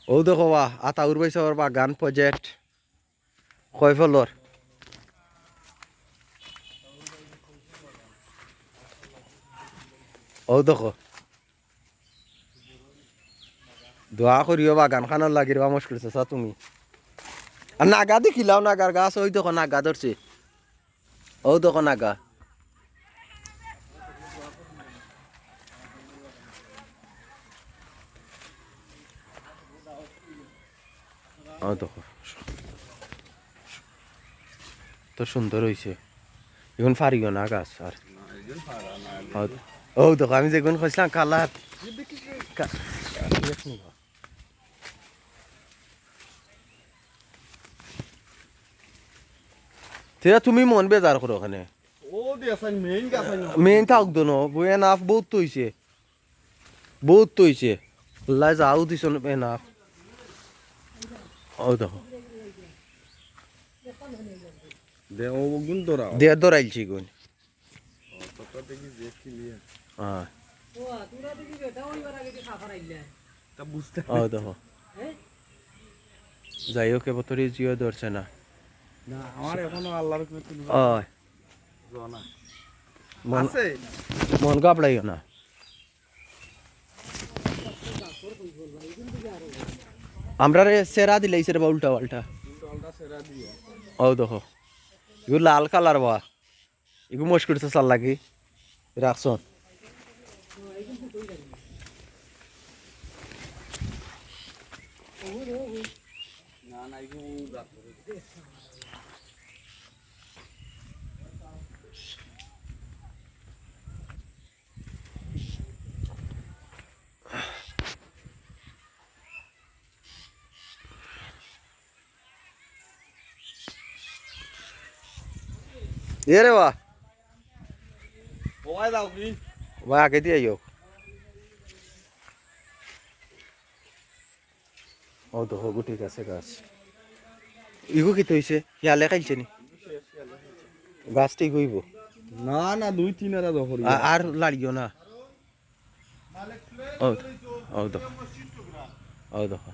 ও দেখো আতা উড়বাইছর বাগান প্রজেক্ট কয় ফলর ও দেখো দোয়া করিও বাগান খানোর লাগির বা মুশকিল আছে তুমি আর নাগা দেখিলাও নাগার গাছ ওই দেখো নাগা ধরছে ও দেখো নাগা ও দেখো তো সুন্দর হয়েছে এখন ফারিও না গাছ আর ও দেখো আমি যেগুন খুঁজলাম কালার তুমি মন বেজার করো ওখানে মেইন থাক দোনো বই এনাফ বহুত তো হয়েছে বহুত তো হয়েছে আল্লাহ যাও দিছ এনাফ ও দেখো দে দৌড়াইছি গুণ হ্যাঁ ও দেখো যাই হোক এবতরে জিও ধরছে না আমার এখনো আল্লাহর মন কাপড়াইও না আমরা রে সেরা দিলাইছে রে উল্টা পাল্টা ও দেখো এগুলো লাল কালার বা এগুলো মুশকিল তো চাল লাগি রাখছ এ রে বা ভাই আগে দিয়ে আইও ও তো হগু ঠিক আছে গাছ ইগু কি হইছে ইয়ালে খাইছে নি গাছ ঠিক হইব না না 2-3 এরা দখল আর লাড়িও না ও ও দেখো ও দেখো